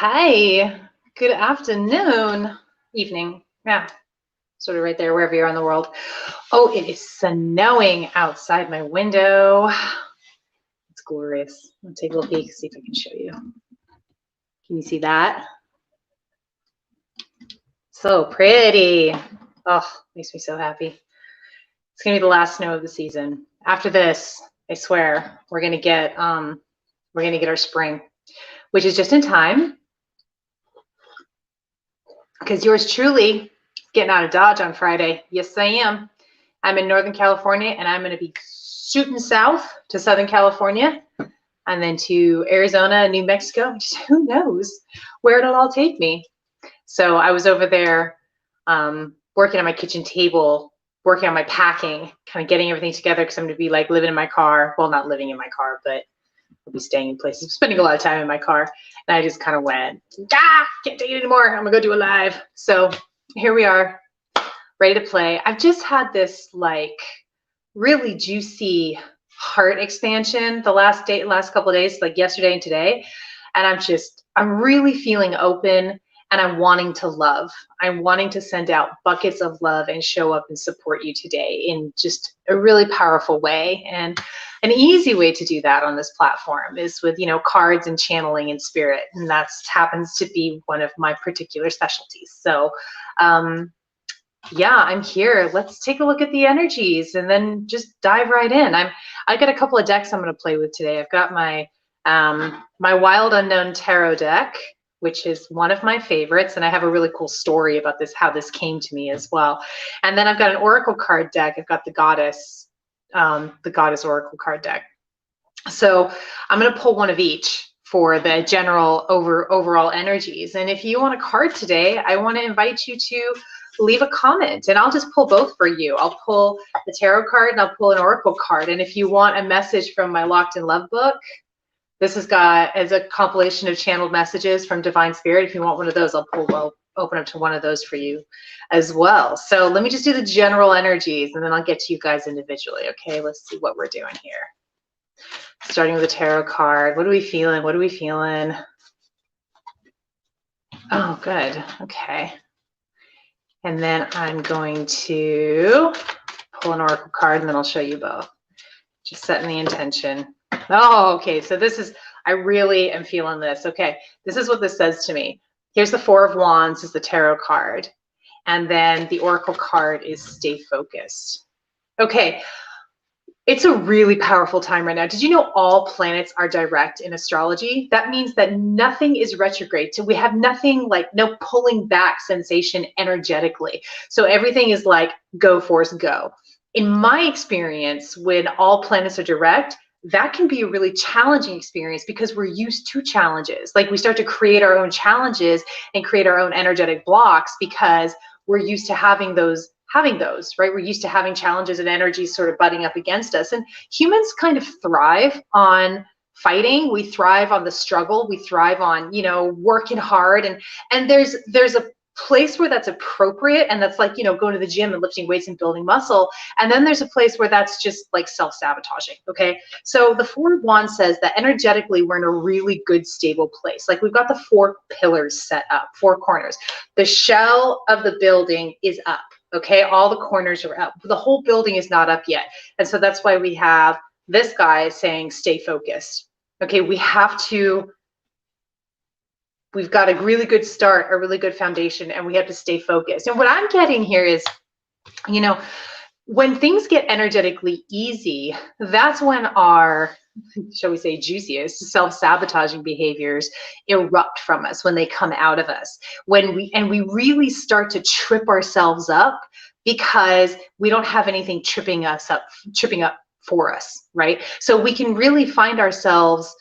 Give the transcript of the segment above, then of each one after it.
Hi, good afternoon, evening. Yeah, sort of right there, wherever you are in the world. Oh, it is snowing outside my window. It's glorious. I'll take a little peek, see if I can show you. Can you see that? So pretty. Oh, makes me so happy. It's gonna be the last snow of the season. After this, I swear, we're gonna get our spring, which is just in time because yours truly getting out of Dodge on Friday. Yes, I am. I'm in Northern California, and I'm going to be shooting south to Southern California and then to Arizona, New Mexico. Just who knows where it'll all take me. So I was over there working on my kitchen table, working on my packing, kind of getting everything together because I'm going to be like living in my car. Well, not living in my car, but I'll be staying in places, spending a lot of time in my car. And I just kind of went, can't take it anymore. I'm going to go do a live. So here we are, ready to play. I've just had this like really juicy heart expansion the last couple of days, like yesterday and today. And I'm really feeling open, and I'm wanting to love. I'm wanting to send out buckets of love and show up and support you today in just a really powerful way. And an easy way to do that on this platform is with, cards and channeling in spirit. And that happens to be one of my particular specialties. So, yeah, I'm here. Let's take a look at the energies and then just dive right in. I got a couple of decks I'm going to play with today. I've got my my Wild Unknown Tarot deck, which is one of my favorites, and I have a really cool story about this, how this came to me as well. And then I've got an Oracle card deck. I've got the Goddess Oracle card deck. So I'm going to pull one of each for the general overall energies. And if you want a card today, I want to invite you to leave a comment, and I'll just pull both for you. I'll pull the tarot card and I'll pull an oracle card. And if you want a message from my Locked in Love book, this has got as a compilation of channeled messages from Divine Spirit. If you want one of those, I'll open up to one of those for you as well. So let me just do the general energies, and then I'll get to you guys individually. Okay, let's see what we're doing here. Starting with the tarot card. What are we feeling? What are we feeling? Oh, good. Okay. And then I'm going to pull an oracle card, and then I'll show you both. Just setting the intention. Oh, okay. So I really am feeling this. Okay. This is what this says to me. Here's the Four of Wands is the tarot card. And then the oracle card is stay focused. Okay. It's a really powerful time right now. Did you know all planets are direct in astrology? That means that nothing is retrograde. So we have nothing, like no pulling back sensation energetically. So everything is like go, force, go. In my experience, when all planets are direct, that can be a really challenging experience because we're used to challenges. Like we start to create our own challenges and create our own energetic blocks because we're used to having those, right? We're used to having challenges and energies sort of butting up against us. And humans kind of thrive on fighting. We thrive on the struggle. We thrive on, working hard. And there's a place where that's appropriate, and that's like, going to the gym and lifting weights and building muscle. And then there's a place where that's just like self-sabotaging. Okay. So the Four of Wands says that energetically we're in a really good, stable place. Like we've got the four pillars set up, four corners. The shell of the building is up. Okay. All the corners are up. The whole building is not up yet. And so that's why we have this guy saying, stay focused. Okay. We've got a really good start, a really good foundation, and we have to stay focused. And what I'm getting here is, when things get energetically easy, that's when our, shall we say, juiciest self-sabotaging behaviors erupt from us, when they come out of us, when we really start to trip ourselves up because we don't have anything tripping up for us, right? So we can really find ourselves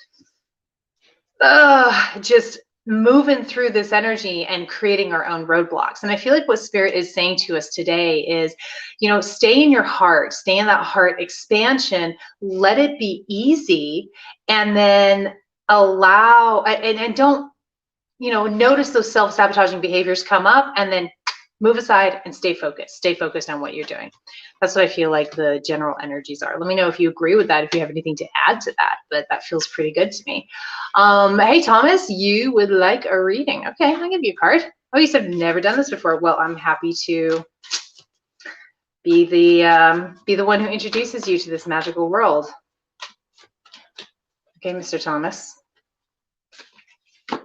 just moving through this energy and creating our own roadblocks. And I feel like what Spirit is saying to us today is, stay in your heart, stay in that heart expansion, let it be easy, and then allow, and don't, notice those self-sabotaging behaviors come up, and then move aside and stay focused on what you're doing. That's what I feel like the general energies are. Let me know if you agree with that, if you have anything to add to that, but that feels pretty good to me. Hey, Thomas, you would like a reading. Okay, I'll give you a card. Oh, you said I've never done this before. Well, I'm happy to be the one who introduces you to this magical world. Okay, Mr. Thomas. You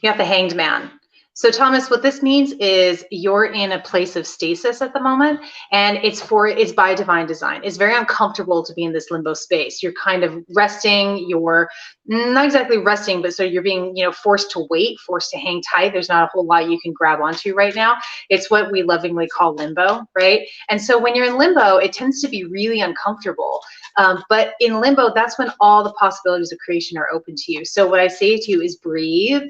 got the Hanged Man. So Thomas, what this means is you're in a place of stasis at the moment, and it's by divine design. It's very uncomfortable to be in this limbo space. You're kind of resting, you're not exactly resting, but so you're being, forced to wait, forced to hang tight. There's not a whole lot you can grab onto right now. It's what we lovingly call limbo, right? And so when you're in limbo, it tends to be really uncomfortable. But in limbo, that's when all the possibilities of creation are open to you. So what I say to you is breathe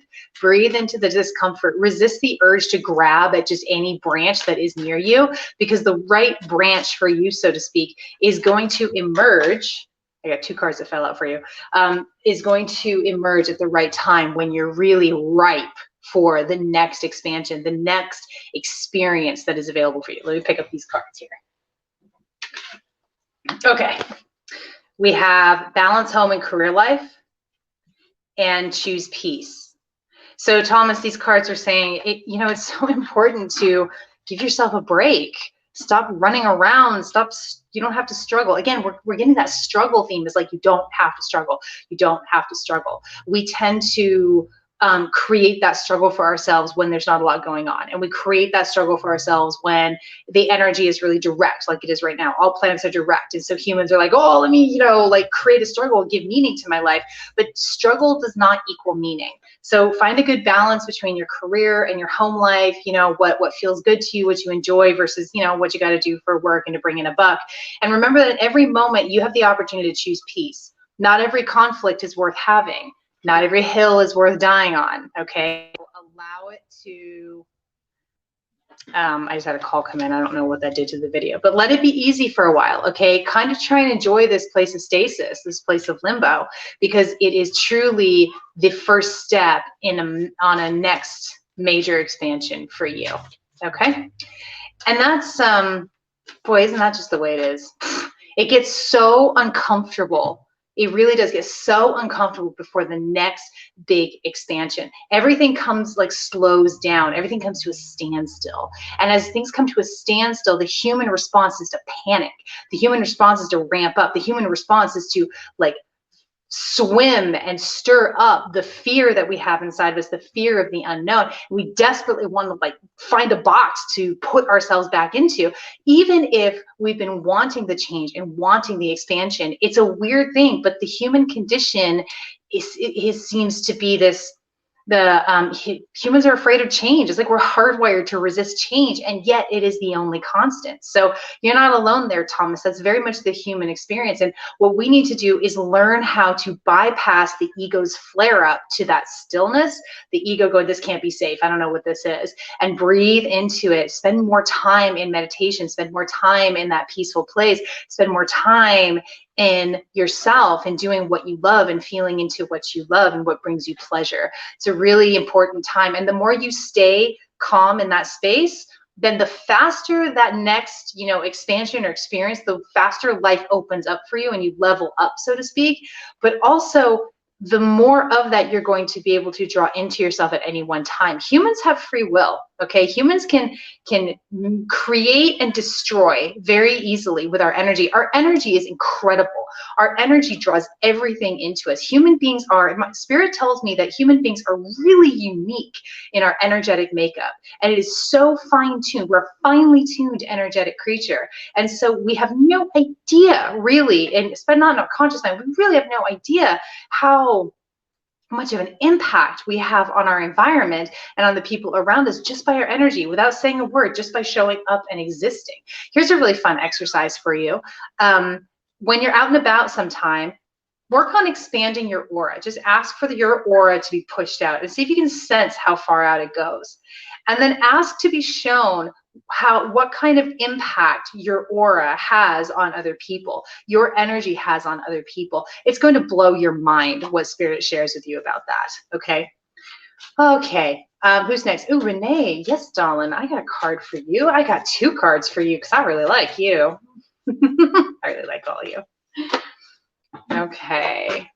into the discomfort, resist the urge to grab at just any branch that is near you, because the right branch for you, so to speak, is going to emerge. I got 2 cards that fell out for you, is going to emerge at the right time when you're really ripe for the next expansion, the next experience that is available for you. Let me pick up these cards here. Okay. We have balance home and career life and choose peace. So Thomas, these cards are saying, it's so important to give yourself a break. Stop running around. You don't have to struggle. Again, we're getting that struggle theme. It's like, you don't have to struggle. You don't have to struggle. We tend to create that struggle for ourselves when there's not a lot going on. And we create that struggle for ourselves when the energy is really direct, like it is right now. All planets are direct. And so humans are like, oh, let me, create a struggle and give meaning to my life. But struggle does not equal meaning. So find a good balance between your career and your home life, what feels good to you, what you enjoy versus, what you got to do for work and to bring in a buck. And remember that every moment you have the opportunity to choose peace. Not every conflict is worth having. Not every hill is worth dying on, okay? Allow it to, I just had a call come in. I don't know what that did to the video, but let it be easy for a while, okay? Kind of try and enjoy this place of stasis, this place of limbo, because it is truly the first step on a next major expansion for you, okay? And that's, boy, isn't that just the way it is? It gets so uncomfortable. It really does get so uncomfortable before the next big expansion. Everything slows down. Everything comes to a standstill. And as things come to a standstill, the human response is to panic. The human response is to ramp up. The human response is to swim and stir up the fear that we have inside of us, the fear of the unknown. We desperately want to find a box to put ourselves back into. Even if we've been wanting the change and wanting the expansion, it's a weird thing, but the human condition seems to be this, humans are afraid of change. It's like we're hardwired to resist change, and yet it is the only constant. So you're not alone there, Thomas. That's very much the human experience. And what we need to do is learn how to bypass the ego's flare up to that stillness, the ego going, this can't be safe, I don't know what this is, and breathe into it. Spend more time in meditation, spend more time in that peaceful place, spend more time in yourself and doing what you love and feeling into what you love and what brings you pleasure. It's a really important time. And the more you stay calm in that space, then the faster that next, expansion or experience, the faster life opens up for you and you level up, so to speak. But also, the more of that you're going to be able to draw into yourself at any one time. Humans have free will, okay? Humans can create and destroy very easily with our energy. Our energy is incredible. Our energy draws everything into us. Human beings my spirit tells me that human beings are really unique in our energetic makeup. And it is so fine-tuned. We're a finely tuned energetic creature. And so we have no idea, really, and especially not in our conscious mind, we really have no idea how much of an impact we have on our environment and on the people around us just by our energy, without saying a word, just by showing up and existing. Here's a really fun exercise for you. When you're out and about sometime, work on expanding your aura. Just ask for your aura to be pushed out and see if you can sense how far out it goes. And then ask to be shown what kind of impact your aura has on other people, your energy has on other people. It's going to blow your mind what Spirit shares with you about that, okay? Okay, who's next? Ooh, Renee. Yes, darling, I got a card for you. I got 2 cards for you because I really like you. I really like all of you. Okay.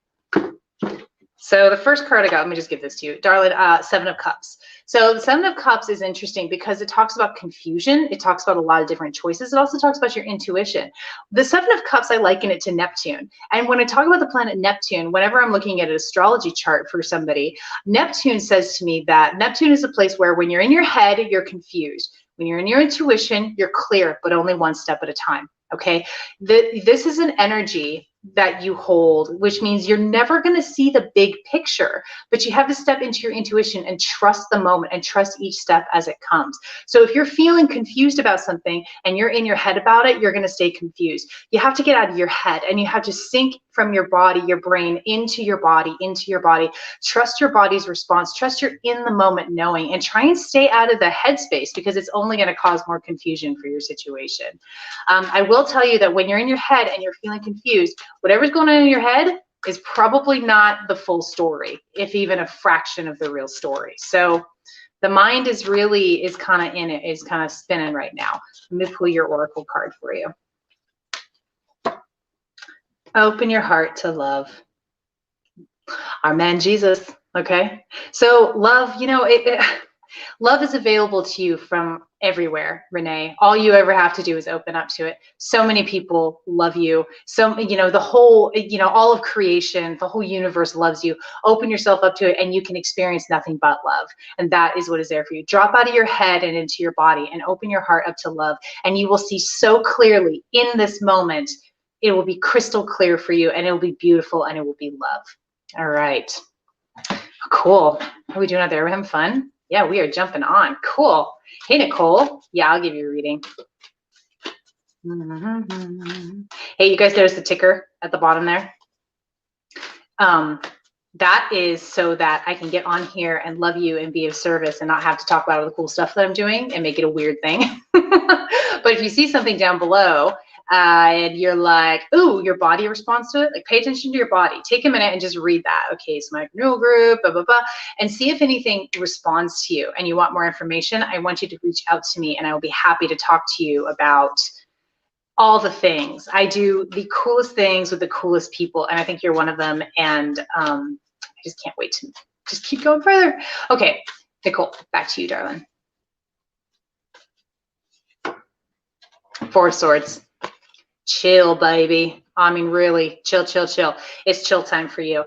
So the first card I got, let me just give this to you, darling, Seven of Cups. So the Seven of Cups is interesting because it talks about confusion. It talks about a lot of different choices. It also talks about your intuition. The Seven of Cups, I liken it to Neptune. And when I talk about the planet Neptune, whenever I'm looking at an astrology chart for somebody, Neptune says to me that Neptune is a place where when you're in your head, you're confused. When you're in your intuition, you're clear, but only one step at a time. Okay, this is an energy that you hold, which means you're never going to see the big picture, but you have to step into your intuition and trust the moment and trust each step as it comes. So if you're feeling confused about something and you're in your head about it, you're going to stay confused. You have to get out of your head and you have to sink from your body, your brain, into your body, Trust your body's response. Trust you're in the moment knowing, and try and stay out of the headspace because it's only going to cause more confusion for your situation. I will tell you that when you're in your head and you're feeling confused, whatever's going on in your head is probably not the full story, if even a fraction of the real story. So the mind is kind of in it, is kind of spinning right now. Let me pull your oracle card for you. Open your heart to love. Our man Jesus, okay? So love, love is available to you from everywhere, Renee. All you ever have to do is open up to it. So many people love you. So, the whole, all of creation, the whole universe loves you. Open yourself up to it and you can experience nothing but love. And that is what is there for you. Drop out of your head and into your body and open your heart up to love. And you will see so clearly in this moment, it will be crystal clear for you and it will be beautiful and it will be love. All right. Cool. Are we doing out there? We're having fun? Yeah, we are jumping on. Cool. Hey, Nicole. Yeah, I'll give you a reading. Hey, you guys notice the ticker at the bottom there? That is so that I can get on here and love you and be of service and not have to talk about all the cool stuff that I'm doing and make it a weird thing. But if you see something down below, and you're like, ooh, your body responds to it, like pay attention to your body. Take a minute and just read that. Okay, so my neural group, blah, blah, blah, and see if anything responds to you and you want more information. I want you to reach out to me and I will be happy to talk to you about all the things. I do the coolest things with the coolest people, and I think you're one of them, and I just can't wait to just keep going further. Okay, Nicole, back to you, darling. Four of Swords. Chill, baby. I mean, really, chill, chill, chill. It's chill time for you.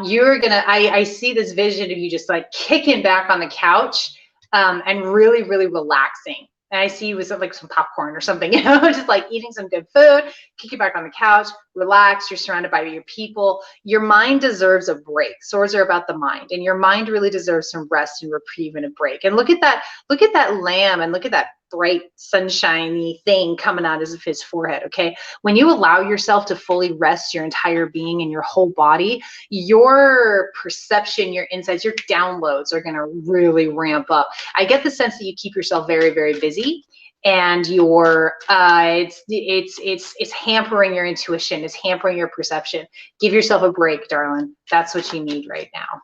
You're gonna, I see this vision of you just like kicking back on the couch and really, really relaxing. And I see you with like some popcorn or something, just like eating some good food, kicking back on the couch, relax. You're surrounded by your people. Your mind deserves a break. Swords are about the mind, and your mind really deserves some rest and reprieve and a break. And look at that lamb, and look at that bright sunshiny thing coming out of his forehead. Okay, when you allow yourself to fully rest your entire being and your whole body, your perception, your insights, your downloads are going to really ramp up. I get the sense that you keep yourself very, very busy, and your it's hampering your intuition, it's hampering your perception. Give yourself a break, darling. That's what you need right now.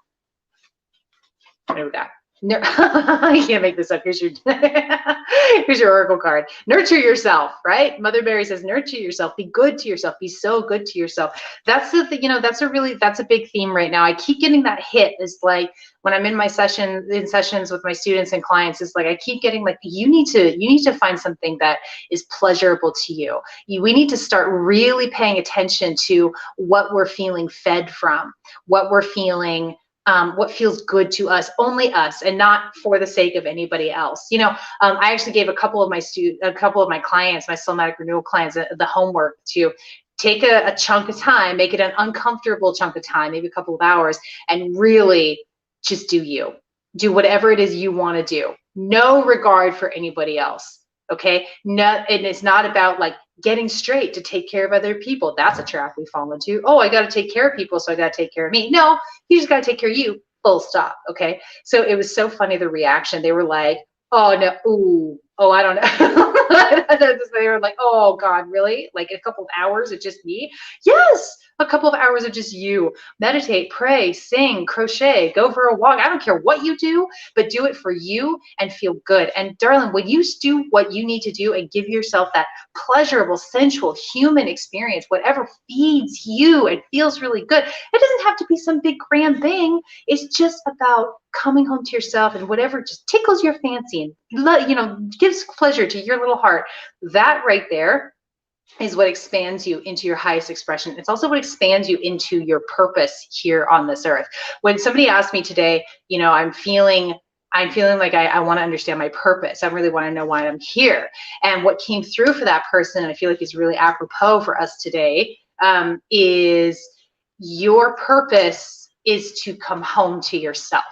What do we got? No, I can't make this up. Here's your here's your oracle card. Nurture yourself, right? Mother Mary says, nurture yourself. Be good to yourself. Be so good to yourself. That's the thing, that's a big theme right now. I keep getting that hit. Is like when I'm in sessions with my students and clients, it's like I keep getting like, you need to find something that is pleasurable to you. We need to start really paying attention to what we're feeling fed from, what we're feeling. What feels good to us, only us, and not for the sake of anybody else. I actually gave a couple of my clients, my somatic renewal clients, the homework to take a chunk of time, make it an uncomfortable chunk of time, maybe a couple of hours, and really just do you. Do whatever it is you want to do. No regard for anybody else. Okay? No, and it's not about like getting straight to take care of other people. That's a trap we fall into. Oh, I got to take care of people, so I got to take care of me. No, you just got to take care of you. Full stop. Okay. So it was so funny, the reaction. They were like, oh no, ooh, oh, I don't know. They were like, oh God, really? Like a couple of hours, it's just me? Yes. a couple of hours of just you. Meditate, pray, sing, crochet, go for a walk. I don't care what you do, but do it for you and feel good. And darling, when you do what you need to do and give yourself that pleasurable, sensual, human experience, whatever feeds you and feels really good, it doesn't have to be some big grand thing. It's just about coming home to yourself and whatever just tickles your fancy and gives pleasure to your little heart. That right there is what expands you into your highest expression. It's also what expands you into your purpose here on this earth. When somebody asked me today, I'm feeling like I want to understand my purpose. I really want to know why I'm here. And what came through for that person, and I feel like is really apropos for us today, is your purpose is to come home to yourself.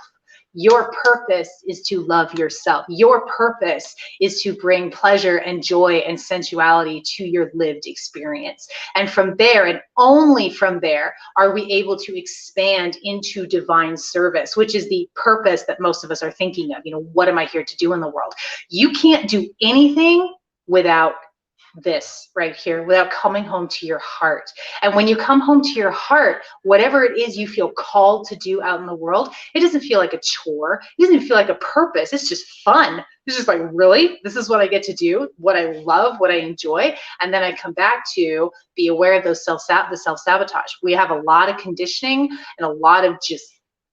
Your purpose is to love yourself. Your purpose is to bring pleasure and joy and sensuality to your lived experience. And from there, and only from there, are we able to expand into divine service, which is the purpose that most of us are thinking of. What am I here to do in the world? You can't do anything without this right here, without coming home to your heart. And when you come home to your heart, whatever it is you feel called to do out in the world, it doesn't feel like a chore. It doesn't even feel like a purpose. It's just fun. It's just like, really? This is what I get to do, what I love, what I enjoy. And then I come back to be aware of those the self-sabotage. We have a lot of conditioning and a lot of just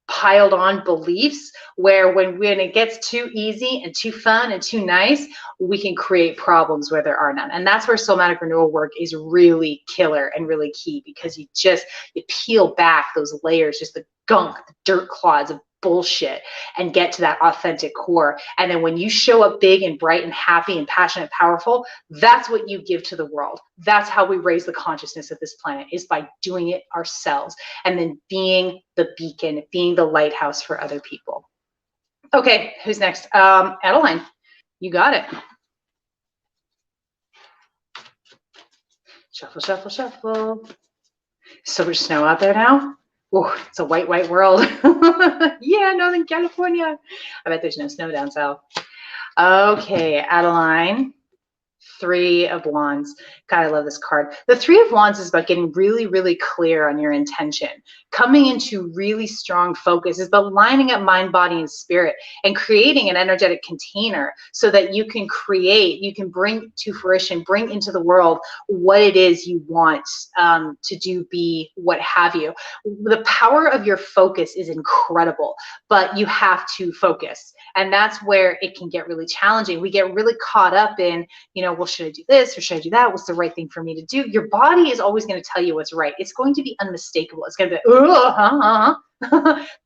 piled on beliefs where when it gets too easy and too fun and too nice, we can create problems where there are none. And that's where somatic renewal work is really killer and really key, because you peel back those layers, just the gunk, the dirt clods of bullshit, and get to that authentic core. And then when you show up big and bright and happy and passionate, powerful, that's what you give to the world. That's how we raise the consciousness of this planet, is by doing it ourselves and then being the beacon, being the lighthouse for other people. Okay, who's next? Adeline, you got it. Shuffle, shuffle, shuffle. So much snow out there now. Oh, it's a white, white world. Yeah, Northern California. I bet there's no snow down south. Okay, Adeline. 3 of Wands. God, I love this card. The 3 of Wands is about getting really, really clear on your intention. Coming into really strong focus is about lining up mind, body, and spirit and creating an energetic container so that you can bring to fruition, bring into the world what it is you want to do, be, what have you. The power of your focus is incredible, but you have to focus. And that's where it can get really challenging. We get really caught up in, well, should I do this or should I do that? What's the right thing for me to do? Your body is always going to tell you what's right. It's going to be unmistakable. It's going to be,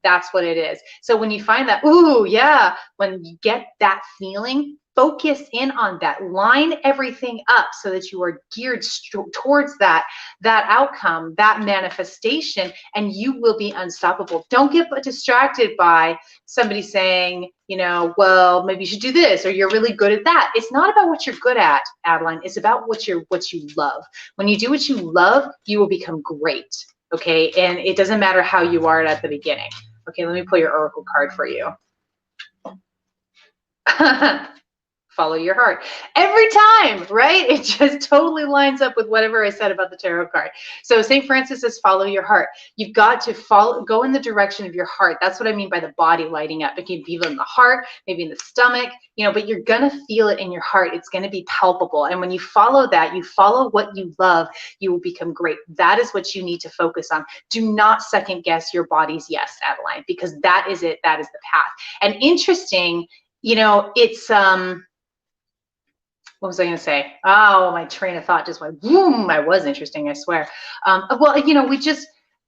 that's what it is. So when you find that, ooh, yeah, when you get that feeling, focus in on that. Line everything up so that you are geared towards that outcome, that manifestation, and you will be unstoppable. Don't get distracted by somebody saying, well, maybe you should do this, or you're really good at that. It's not about what you're good at, Adeline. It's about what you love. When you do what you love, you will become great. Okay, and it doesn't matter how you are at the beginning. Okay, let me pull your oracle card for you. Follow your heart every time, right? It just totally lines up with whatever I said about the tarot card. So St. Francis says, follow your heart. You've got to go in the direction of your heart. That's what I mean by the body lighting up. It can be in the heart, maybe in the stomach, but you're going to feel it in your heart. It's going to be palpable. And when you follow that, you follow what you love, you will become great. That is what you need to focus on. Do not second guess your body's yes, Adeline, because that is it. That is the path. And interesting, it's, what was I going to say? Oh, my train of thought just went boom. I was interesting, I swear. Well,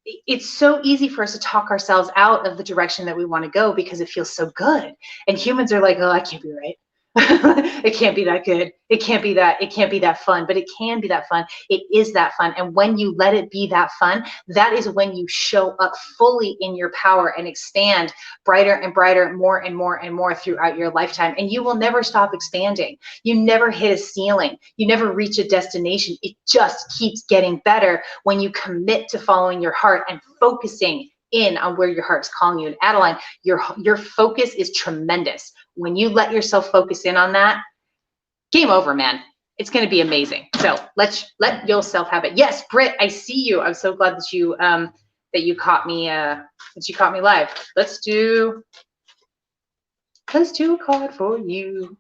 it's so easy for us to talk ourselves out of the direction that we want to go because it feels so good. And humans are like, oh, I can't be right. It can't be that good. It can't be that fun, but it can be that fun. It is that fun. And when you let it be that fun, that is when you show up fully in your power and expand brighter and brighter, more and more and more throughout your lifetime. And you will never stop expanding. You never hit a ceiling. You never reach a destination. It just keeps getting better when you commit to following your heart and focusing in on where your heart's calling you. And Adeline, your focus is tremendous. When you let yourself focus in on that, game over, man. it's going to be amazing. So let yourself have it. Yes, Britt, I see you. I'm so glad that you caught me live. Let's do a card for you.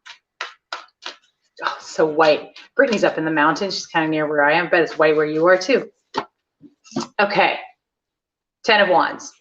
Oh, so white. Brittany's up in the mountains. She's kind of near where I am. I bet it's white where you are too. Okay. 10 of Wands.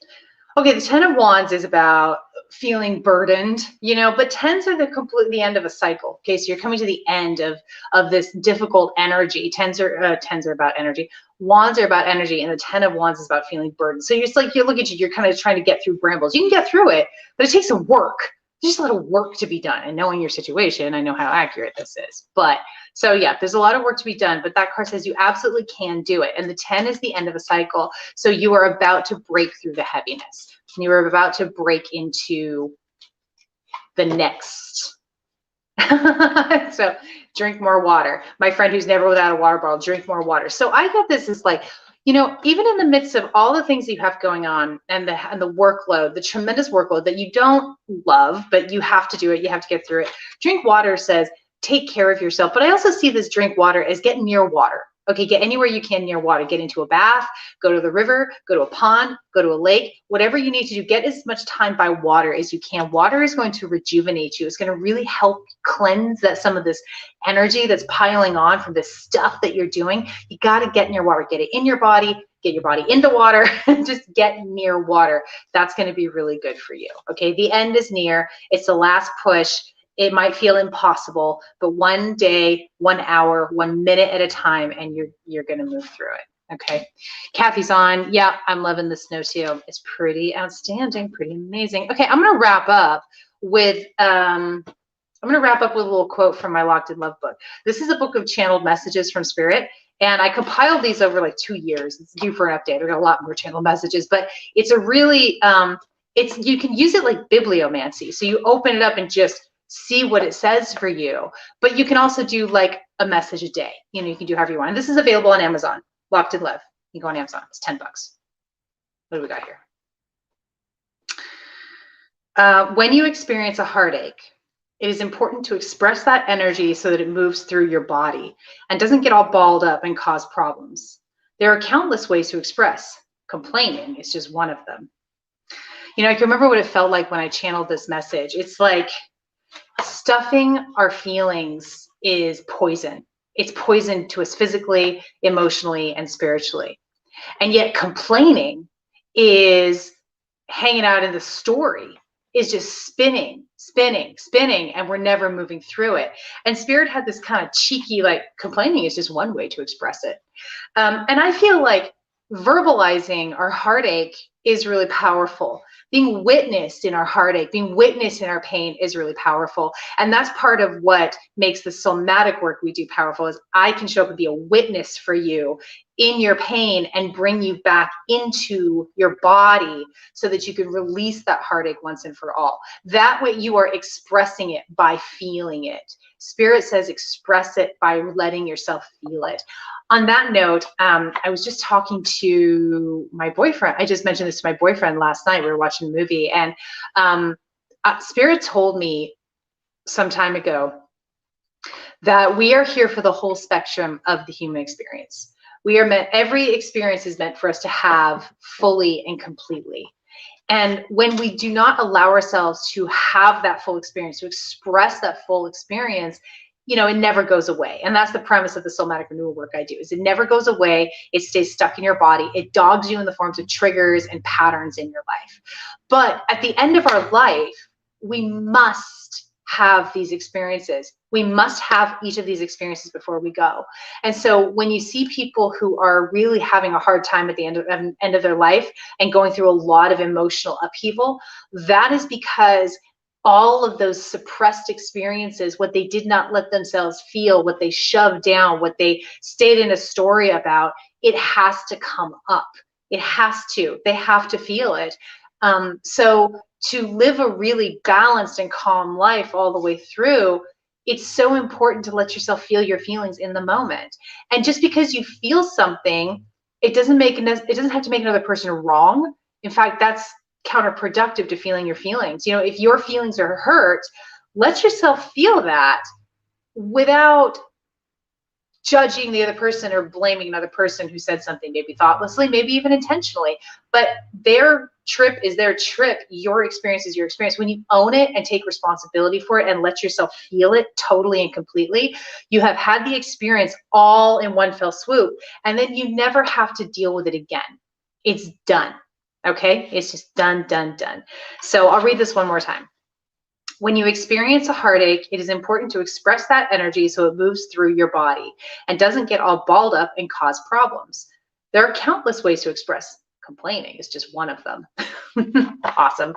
Okay, the 10 of Wands is about feeling burdened, you know, but 10s are the end of a cycle. Okay, so you're coming to the end of this difficult energy. 10s are about energy. Wands are about energy, and the 10 of Wands is about feeling burdened. So you're like, you look at you, you're kind of trying to get through brambles. You can get through it, but it takes some work. There's just a lot of work to be done. And knowing your situation, I know how accurate this is. But so yeah, there's a lot of work to be done, but that card says you absolutely can do it. And the 10 is the end of a cycle. So you are about to break through the heaviness. You are about to break into the next. So drink more water. My friend who's never without a water bottle, drink more water. So I got this as like, you know, even in the midst of all the things that you have going on and the workload, the tremendous workload that you don't love, but you have to do it, you have to get through it. Drink water says, take care of yourself. But I also see this drink water as get near water. Okay, get anywhere you can near water. Get into a bath, go to the river, go to a pond, go to a lake, whatever you need to do. Get as much time by water as you can. Water is going to rejuvenate you. It's going to really help cleanse some of this energy that's piling on from this stuff that you're doing. You got to get near water. Get it in your body, get your body into water, and just get near water. That's going to be really good for you. Okay, the end is near. It's the last push. It might feel impossible, but one day, 1 hour, 1 minute at a time, and you're going to move through it. Okay. Kathy's on. Yeah, I'm loving the snow too. It's pretty outstanding, pretty amazing. Okay, I'm going to wrap up with a little quote from my Locked in Love book. This is a book of channeled messages from Spirit, and I compiled these over like 2 years. It's due for an update. I've got a lot more channeled messages, but it's a really you can use it like bibliomancy. So you open it up and just see what it says for you, but you can also do like a message a day. You know, you can do however you want. And this is available on Amazon. Locked in Love. You go on Amazon. It's $10. What do we got here? When you experience a heartache, it is important to express that energy so that it moves through your body and doesn't get all balled up and cause problems. There are countless ways to express. Complaining is just one of them. You know, I can remember what it felt like when I channeled this message. It's like stuffing our feelings is poison. It's poison to us physically, emotionally, and spiritually. And yet complaining is hanging out in the story, is just spinning, and we're never moving through it. And Spirit had this kind of cheeky, like, complaining is just one way to express it. And I feel like verbalizing our heartache is really powerful. Being witnessed in our heartache, being witnessed in our pain is really powerful. And that's part of what makes the somatic work we do powerful, is I can show up and be a witness for you in your pain and bring you back into your body so that you can release that heartache once and for all. That way you are expressing it by feeling it. Spirit says express it by letting yourself feel it. On that note, I was just talking to my boyfriend. I just mentioned this to my boyfriend last night. We were watching a movie, and Spirit told me some time ago that we are here for the whole spectrum of the human experience. We are meant, every experience is meant for us to have fully and completely. And when we do not allow ourselves to have that full experience, to express that full experience, you know, it never goes away. And that's the premise of the somatic renewal work I do, is it never goes away. It stays stuck in your body. It dogs you in the forms of triggers and patterns in your life. But at the end of our life, we must have these experiences. We must have each of these experiences before we go. And so when you see people who are really having a hard time at the end of their life and going through a lot of emotional upheaval, that is because all of those suppressed experiences, what they did not let themselves feel, what they shoved down, what they stayed in a story about, it has to come up. It has to. They have to feel it. So to live a really balanced and calm life all the way through, it's so important to let yourself feel your feelings in the moment. And just because you feel something, it doesn't have to make another person wrong. In fact, that's counterproductive to feeling your feelings. You know, if your feelings are hurt, let yourself feel that without judging the other person or blaming another person who said something, maybe thoughtlessly, maybe even intentionally. But their trip is their trip. Your experience is your experience. When you own it and take responsibility for it and let yourself feel it totally and completely, you have had the experience all in one fell swoop. And then you never have to deal with it again. It's done. Okay? It's just done, done, done. So I'll read this one more time. When you experience a heartache, it is important to express that energy so it moves through your body and doesn't get all balled up and cause problems. There are countless ways to express. Complaining is just one of them. Awesome.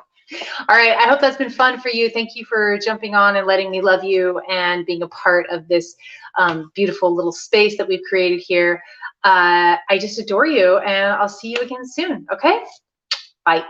All right, I hope that's been fun for you. Thank you for jumping on and letting me love you and being a part of this beautiful little space that we've created here. I just adore you, and I'll see you again soon, okay? Bye.